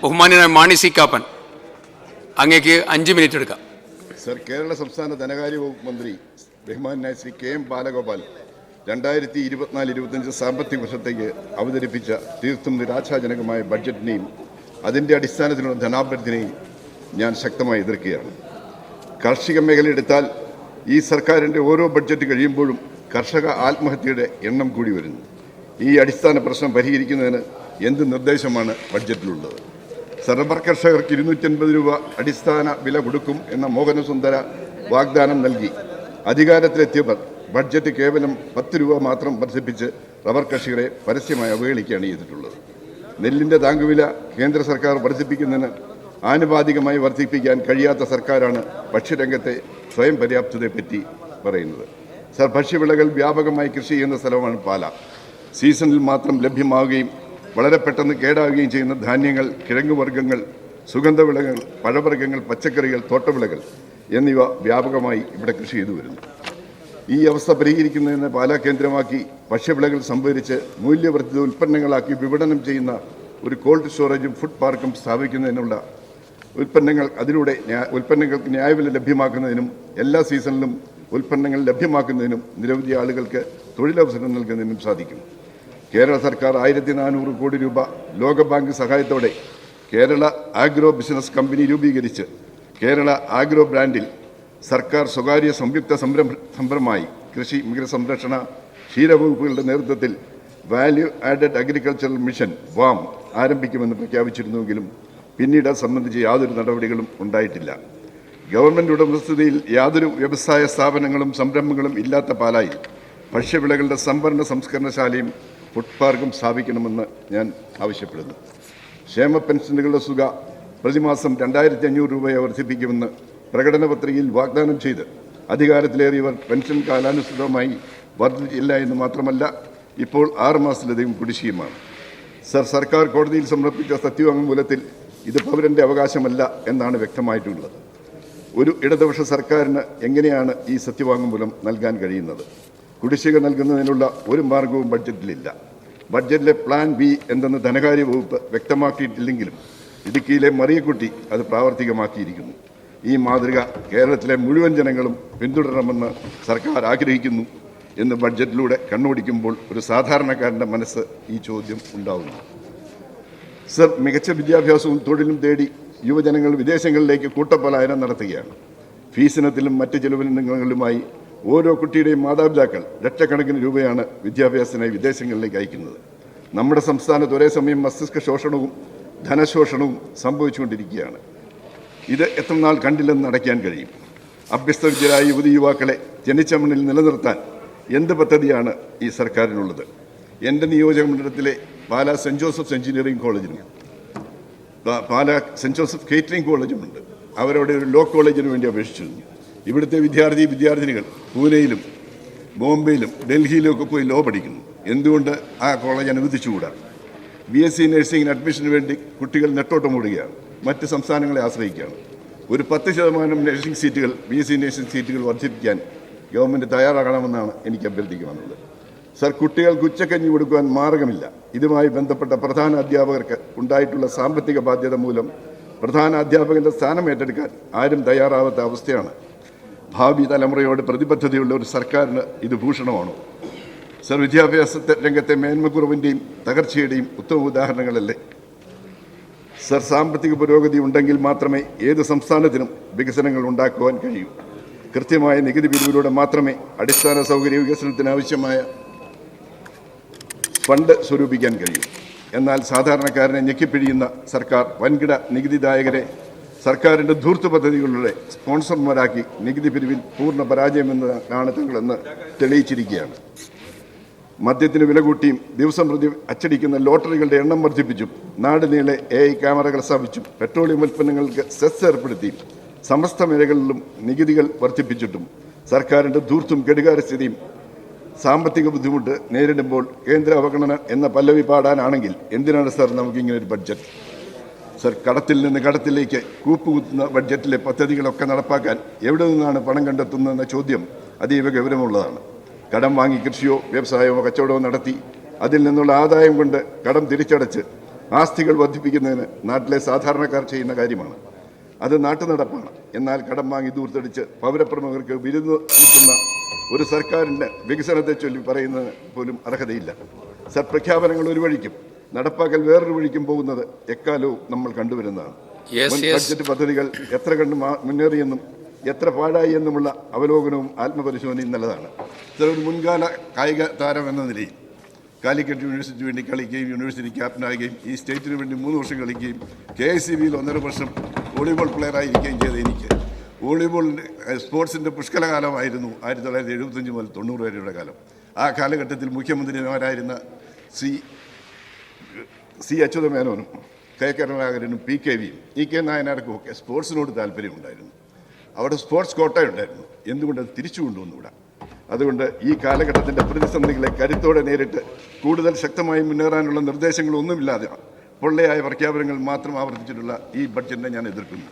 ബഹുമാന്യനായ മാണി സി കാപ്പൻ, അങ്ങേക്ക് 5 മിനിറ്റ് എടുക്കാം. സർ, കേരള സംസ്ഥാന ധനകാര്യ വകുപ്പ് മന്ത്രി ബഹുമാനായ ശ്രീ KM ബാലഗോപാൽ 2024-25 സാമ്പത്തിക വർഷത്തേക്ക് അവതരിപ്പിച്ച തീർത്തും നിരാശാജനകമായ ബഡ്ജറ്റിനെയും അതിൻ്റെ അടിസ്ഥാനത്തിലുള്ള ധനാഭ്യർത്ഥനയും ഞാൻ ശക്തമായി എതിർക്കുകയാണ്. കാർഷിക മേഖല എടുത്താൽ ഈ സർക്കാരിൻ്റെ ഓരോ ബഡ്ജറ്റ് കഴിയുമ്പോഴും കർഷക ആത്മഹത്യയുടെ എണ്ണം കൂടി വരുന്നു. ഈ അടിസ്ഥാന പ്രശ്നം പരിഹരിക്കുന്നതിന് എന്ത് നിർദ്ദേശമാണ് ബഡ്ജറ്റിലുള്ളത്? റബ്ബർ കർഷകർക്ക് 250 രൂപ അടിസ്ഥാന വില കൊടുക്കും എന്ന മോഹനസുന്ദര വാഗ്ദാനം നൽകി അധികാരത്തിലെത്തിയവർ ബഡ്ജറ്റ് കേവലം 10 രൂപ മാത്രം വർദ്ധിപ്പിച്ച് റബ്ബർ കർഷകരെ പരസ്യമായി അവഹേളിക്കുകയാണ് ചെയ്തിട്ടുള്ളത്. നെല്ലിൻ്റെ താങ്ങുവില കേന്ദ്ര സർക്കാർ വർദ്ധിപ്പിക്കുന്നതിന് ആനുപാതികമായി വർദ്ധിപ്പിക്കാൻ കഴിയാത്ത സർക്കാരാണ് ഭക്ഷ്യരംഗത്തെ സ്വയം പര്യാപ്തതയെപ്പറ്റി പറയുന്നത്. സർ, ഭക്ഷ്യവിളകൾ വ്യാപകമായി കൃഷി ചെയ്യുന്ന സ്ഥലമാണ് പാല. സീസണിൽ മാത്രം ലഭ്യമാവുകയും വളരെ പെട്ടെന്ന് കേടാവുകയും ചെയ്യുന്ന ധാന്യങ്ങൾ, കിഴങ്ങുവർഗ്ഗങ്ങൾ, സുഗന്ധവിളകൾ, പഴവർഗ്ഗങ്ങൾ, പച്ചക്കറികൾ, തോട്ടവിളകൾ എന്നിവ വ്യാപകമായി ഇവിടെ കൃഷി ചെയ്തു വരുന്നു. ഈ അവസ്ഥ പരിഹരിക്കുന്നതിന് പാലാ കേന്ദ്രമാക്കി ഭക്ഷ്യവിളകൾ സംഭരിച്ച് മൂല്യവർദ്ധിത ഉൽപ്പന്നങ്ങളാക്കി വിപണനം ചെയ്യുന്ന ഒരു കോൾഡ് സ്റ്റോറേജും ഫുഡ് പാർക്കും സ്ഥാപിക്കുന്നതിനുള്ള അതിലൂടെ ഉൽപ്പന്നങ്ങൾക്ക് ന്യായവില ലഭ്യമാക്കുന്നതിനും എല്ലാ സീസണിലും ഉൽപ്പന്നങ്ങൾ ലഭ്യമാക്കുന്നതിനും നിരവധി ആളുകൾക്ക് തൊഴിലവസരം നൽകുന്നതിനും സാധിക്കും. കേരള സർക്കാർ 1400 കോടി രൂപ ലോകബാങ്ക് സഹായത്തോടെ കേരള ആഗ്രോ ബിസിനസ് കമ്പനി രൂപീകരിച്ച് കേരള ആഗ്രോ ബ്രാൻഡിൽ സർക്കാർ സ്വകാര്യ സംയുക്ത സംരംഭമായി കൃഷി, മൃഗസംരക്ഷണ, ക്ഷീരവകുപ്പുകളുടെ നേതൃത്വത്തിൽ value added agricultural mission warm ആരംഭിക്കുമെന്ന് പ്രഖ്യാപിച്ചിരുന്നുവെങ്കിലും പിന്നീട് അത് സംബന്ധിച്ച് യാതൊരു നടപടികളും ഉണ്ടായിട്ടില്ല. ഗവൺമെൻറ് ഉടമസ്ഥതയിൽ യാതൊരു വ്യവസായ സ്ഥാപനങ്ങളും സംരംഭങ്ങളും ഇല്ലാത്ത പാലായിൽ ഭക്ഷ്യവിളകളുടെ സംഭരണ സംസ്കരണശാലയും ഫുഡ് പാർക്കും സ്ഥാപിക്കണമെന്ന് ഞാൻ ആവശ്യപ്പെടുന്നു. ക്ഷേമ പെൻഷനുകളുടെ തുക പ്രതിമാസം 2500 രൂപയെ വർദ്ധിപ്പിക്കുമെന്ന് പ്രകടന പത്രികയിൽ വാഗ്ദാനം ചെയ്ത് അധികാരത്തിലേറിയവർ പെൻഷൻ കാലാനുസൃതമായി വർദ്ധിച്ചില്ല എന്ന് മാത്രമല്ല, ഇപ്പോൾ 6 മാസത്തിലധികം കുടിശ്ശികയുമാണ്. സർക്കാർ കോടതിയിൽ സമർപ്പിച്ച സത്യവാങ്മൂലത്തിൽ ഇത് പൗരൻ്റെ അവകാശമല്ല എന്നാണ് വ്യക്തമായിട്ടുള്ളത്. ഒരു ഇടതുപക്ഷ സർക്കാരിന് എങ്ങനെയാണ് ഈ സത്യവാങ്മൂലം നൽകാൻ കഴിയുന്നത്? കുടിശ്ശിക നൽകുന്നതിനുള്ള ഒരു മാർഗവും ബഡ്ജറ്റിലില്ല. ബഡ്ജറ്റിലെ പ്ലാൻ ബി എന്തെന്ന് ധനകാര്യ വകുപ്പ് വ്യക്തമാക്കിയിട്ടില്ലെങ്കിലും ഇടുക്കിയിലെ മറിയക്കുട്ടി അത് പ്രാവർത്തികമാക്കിയിരിക്കുന്നു. ഈ മാതൃക കേരളത്തിലെ മുഴുവൻ ജനങ്ങളും പിന്തുടരണമെന്ന് സർക്കാർ ആഗ്രഹിക്കുന്നു എന്ന് ബഡ്ജറ്റിലൂടെ കണ്ണോടിക്കുമ്പോൾ ഒരു സാധാരണക്കാരൻ്റെ മനസ്സ് ഈ ചോദ്യം ഉണ്ടാവുന്നു. സർ, മികച്ച വിദ്യാഭ്യാസവും തൊഴിലും തേടി യുവജനങ്ങൾ വിദേശങ്ങളിലേക്ക് കൂട്ടപ്പലായനം നടത്തുകയാണ്. ഫീസിനത്തിലും മറ്റ് ചെലവിനങ്ങളുമായി ഓരോ കുട്ടിയുടെയും മാതാപിതാക്കൾ ലക്ഷക്കണക്കിന് രൂപയാണ് വിദ്യാഭ്യാസത്തിനായി വിദേശങ്ങളിലേക്ക് അയക്കുന്നത്. നമ്മുടെ സംസ്ഥാനത്ത് ഒരേ സമയം മസ്തിഷ്ക ശോഷണവും ധനശോഷണവും സംഭവിച്ചുകൊണ്ടിരിക്കുകയാണ്. ഇത് എത്ര നാൾ കണ്ടില്ലെന്ന് അടയ്ക്കാൻ കഴിയും? അഭ്യസ്തവിദ്യരായ യുവതി യുവാക്കളെ ജനിച്ച മണ്ണിൽ നിലനിർത്താൻ എന്ത് പദ്ധതിയാണ് ഈ സർക്കാരിനുള്ളത്? എൻ്റെ നിയോജകമണ്ഡലത്തിലെ പാലാ സെൻറ്റ് ജോസഫ്സ് എഞ്ചിനീയറിംഗ് കോളേജിനും പാലാ സെൻറ്റ് ജോസഫ് കേറ്ററിംഗ് കോളേജുമുണ്ട്. അവരവിടെ ഒരു ലോ കോളേജിന് വേണ്ടി അപേക്ഷിച്ചിരുന്നു. ഇവിടുത്തെ വിദ്യാർത്ഥിനികൾ പൂനെയിലും ബോംബെയിലും ഡൽഹിയിലും ഒക്കെ പോയി ലോ പഠിക്കുന്നു. എന്തുകൊണ്ട് ആ കോളേജ് അനുവദിച്ചുകൂടാ? BSc നഴ്സിംഗിന് അഡ്മിഷന് വേണ്ടി കുട്ടികൾ നെട്ടോട്ടമോടുകയാണ്, മറ്റ് സംസ്ഥാനങ്ങളെ ആശ്രയിക്കുകയാണ്. ഒരു 10% നഴ്സിംഗ് സീറ്റുകൾ, BSc നഴ്സിംഗ് സീറ്റുകൾ വർദ്ധിപ്പിക്കാൻ ഗവൺമെൻറ് തയ്യാറാകണമെന്നാണ് എനിക്ക് അഭ്യർത്ഥിക്കുവാനുള്ളത്. സർ, കുട്ടികൾക്ക് ഉച്ചക്കഞ്ഞി കൊടുക്കുവാൻ മാർഗമില്ല. ഇതുമായി ബന്ധപ്പെട്ട പ്രധാന അധ്യാപകർക്ക് ഉണ്ടായിട്ടുള്ള സാമ്പത്തിക ബാധ്യത മൂലം പ്രധാന അധ്യാപകൻ്റെ സ്ഥാനം ഏറ്റെടുക്കാൻ ആരും തയ്യാറാവാത്ത അവസ്ഥയാണ്. ഭാവി തലമുറയോട് പ്രതിബദ്ധതയുള്ള ഒരു സർക്കാരിന് ഇത് ഭൂഷണമാണോ? സർ, വിദ്യാഭ്യാസ രംഗത്തെ മേന്മക്കുറവിൻ്റെയും തകർച്ചയുടെയും ഉത്തമ ഉദാഹരണങ്ങളല്ലേ? സർ, സാമ്പത്തിക പുരോഗതി ഉണ്ടെങ്കിൽ മാത്രമേ ഏത് സംസ്ഥാനത്തിനും വികസനങ്ങൾ ഉണ്ടാക്കുവാൻ കഴിയൂ. കൃത്യമായ നികുതി പിരിവിലൂടെ മാത്രമേ അടിസ്ഥാന സൗകര്യ വികസനത്തിനാവശ്യമായ ഫണ്ട് സ്വരൂപിക്കാൻ കഴിയൂ. എന്നാൽ സാധാരണക്കാരനെ ഞെക്കിപ്പിഴിയുന്ന സർക്കാർ വൻകിട നികുതിദായകരെ സർക്കാരിൻ്റെ ധൂർത്ത് പദ്ധതികളുടെ സ്പോൺസർമാരാക്കി നികുതി പിരിവിൽ പൂർണ്ണ പരാജയമെന്നാണ് തങ്ങളെന്ന് തെളിയിച്ചിരിക്കുകയാണ്. മദ്യത്തിന് വില കൂട്ടിയും ദിവസം പ്രതി അച്ചടിക്കുന്ന ലോട്ടറികളുടെ എണ്ണം വർദ്ധിപ്പിച്ചും നാട് നീളെ AI ക്യാമറകൾ സ്ഥാപിച്ചും പെട്രോളിയം ഉൽപ്പന്നങ്ങൾക്ക് സെസ് ഏർപ്പെടുത്തിയും സമസ്ത മേഖലകളിലും നികുതികൾ വർദ്ധിപ്പിച്ചിട്ടും സർക്കാരിൻ്റെ ധൂർത്തും കെടുകാര്യസ്ഥിതിയും സാമ്പത്തിക ബുദ്ധിമുട്ട് നേരിടുമ്പോൾ കേന്ദ്ര അവഗണന എന്ന പല്ലവി പാടാനാണെങ്കിൽ എന്തിനാണ് സർ നമുക്കിങ്ങനെ ഒരു ബഡ്ജറ്റ്? സർ, കടത്തിൽ നിന്ന് കടത്തിലേക്ക് കൂപ്പുകുത്തുന്ന ബഡ്ജറ്റിലെ പദ്ധതികളൊക്കെ നടപ്പാക്കാൻ എവിടെ നിന്നാണ് പണം കണ്ടെത്തുന്നതെന്ന ചോദ്യം അതീവ ഗൗരവമുള്ളതാണ്. കടം വാങ്ങി കൃഷിയോ വ്യവസായമോ കച്ചവടമോ നടത്തി അതിൽ നിന്നുള്ള ആദായം കൊണ്ട് കടം തിരിച്ചടച്ച് ആസ്തികൾ വർദ്ധിപ്പിക്കുന്നതിന് നാട്ടിലെ സാധാരണക്കാർ ചെയ്യുന്ന കാര്യമാണ്. അത് നാട്ടുനടപ്പാണ്. എന്നാൽ കടം വാങ്ങി ദൂർത്തടിച്ച് പൗരപ്രമുഖർക്ക് വിരുന്ന് നിൽക്കുന്ന ഒരു സർക്കാരിൻ്റെ വികസനത്തെ ചൊല്ലി പറയുന്നതിന് പോലും അർഹതയില്ല. സത്പ്രഖ്യാപനങ്ങൾ ഒരു വഴിക്കും നടപ്പാക്കൽ വേറൊരു വഴിക്കും പോകുന്നത് എക്കാലവും നമ്മൾ കണ്ടുവരുന്നതാണ്. ബഡ്ജറ്റ് പദ്ധതികൾ എത്ര കണ്ട് മുന്നേറിയെന്നും എത്ര പാഴായി എന്നുമുള്ള അവലോകനവും ആത്മപരിശോധനയും നല്ലതാണ്. ഒരു മുൻകാല കായിക താരം എന്ന നിലയിൽ കാലിക്കറ്റ് യൂണിവേഴ്സിറ്റിക്ക് വേണ്ടി കളിക്കുകയും യൂണിവേഴ്സിറ്റി ക്യാപ്റ്റനാകുകയും ഈ സ്റ്റേറ്റിന് വേണ്ടി 3 വർഷം കളിക്കുകയും KICBയിൽ 1.5 വർഷം വോളിബോൾ പ്ലെയറായിരിക്കുകയും ചെയ്ത എനിക്ക് വോളിബോൾ സ്പോർട്സിൻ്റെ പുഷ്കലകാലമായിരുന്നു 1975 മുതൽ 90 വരെയുള്ള കാലം. ആ കാലഘട്ടത്തിൽ മുഖ്യമന്ത്രിമാരായിരുന്ന സി അച്യുതമേനോനും കെ കരുണാകരനും PKVയും EK നായനാർക്കും ഒക്കെ സ്പോർട്സിനോട് താല്പര്യമുണ്ടായിരുന്നു. അവിടെ സ്പോർട്സ് കോട്ടയുണ്ടായിരുന്നു. എന്തുകൊണ്ടത് തിരിച്ചു കൊണ്ടുവന്നുകൂടാ? അതുകൊണ്ട് ഈ കാലഘട്ടത്തിൻ്റെ പ്രതിസന്ധികളെ കരുത്തോടെ നേരിട്ട് കൂടുതൽ ശക്തമായി മുന്നേറാനുള്ള നിർദ്ദേശങ്ങളൊന്നുമില്ലാതെ പൊള്ളയായ പ്രഖ്യാപനങ്ങൾ മാത്രം ആവർത്തിച്ചിട്ടുള്ള ഈ ബഡ്ജറ്റിനെ ഞാൻ എതിർക്കുന്നു.